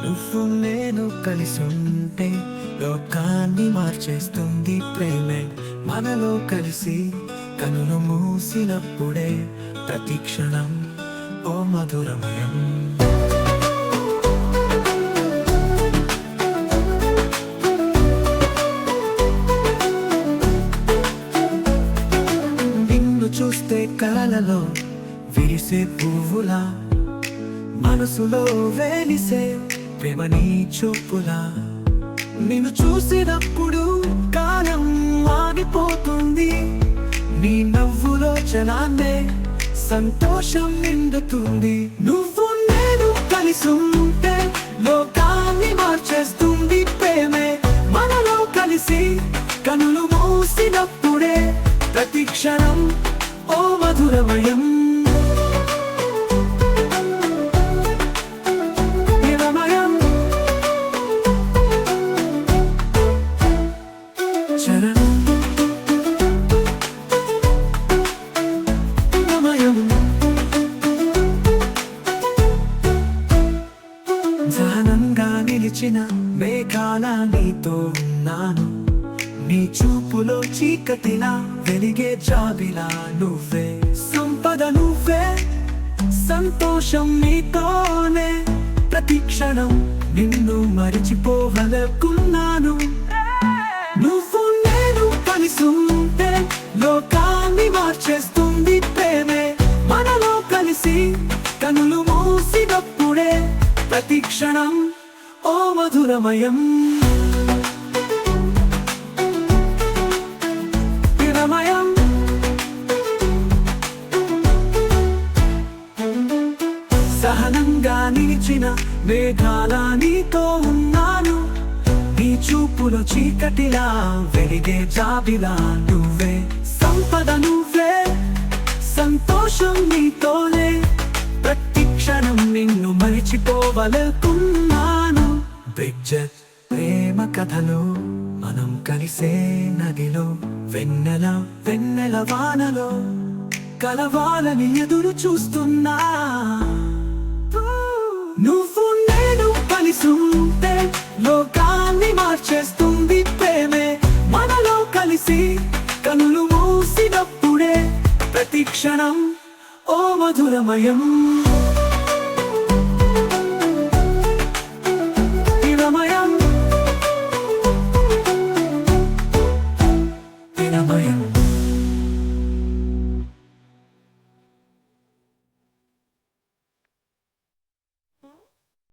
నువ్వు నేను కలిసుంటే లోకాన్ని మార్చేస్తుంది ప్రేమే. మనలో కలిసి కనులు మూసినప్పుడే ప్రతి క్షణం ఓ మధురమయం. నిన్ను చూస్తే కలలలో విరిసే పువ్వులా, మనసులో వెలిసే ప్రేమ నీ చూపులా. నిన్ను చూసినప్పుడు కాలం ఆగిపోతుంది, నీ నవ్వులో జనాన్నే సంతోషం నిండుతుంది. నువ్వు నేను కలిసుంటే లోకాన్ని మార్చేస్తుంది ప్రేమే. మనలో కలిసి కనులు మూసినప్పుడే ప్రతి క్షణం ఓ మధురమయం. ధ్యానంగా నిలిచిన మేఘాల నీతో ఉన్నాను, నీ చూపులో చీకటిలా వెలిగే జాబిలా నువ్వే. సంపద నువ్వే, సంతోషం నీతోనే, ప్రతి క్షణం నిన్ను మరిచిపోవలకున్నాను. నువ్వు నేను కలిసుంటే లోకాన్ని మార్చేస్తుంది ప్రేమే. మనలో కలిసి కనులు మూసినప్పుడే ప్రతి క్షణం ఓ మధురమయం. ప్రియమయం సహనంగా నిలిచిన మేఘాల నీతో ఉన్నాను, నీ చూపులో చీకటిలా వెలిగే జాబిలా నువ్వే. సంపద నువ్వే, సంతోషం నీతోనే, ప్రతి క్షణం నిన్ను మరిచిపోవలకున్నాను. బ్రిడ్జెట్ ప్రేమ కథలో మనం కలిసే నదిలో, వెన్నెల వెన్నెల వానలో కలవాలని ఎదురు చూస్తున్నా. నువ్వు నేను కలిసుంటే లోకాన్ని మార్చేస్తుంది ప్రేమే. మనలో కలిసి కనులు మూసినప్పుడే ప్రతి క్షణం ఓ మధురమయం.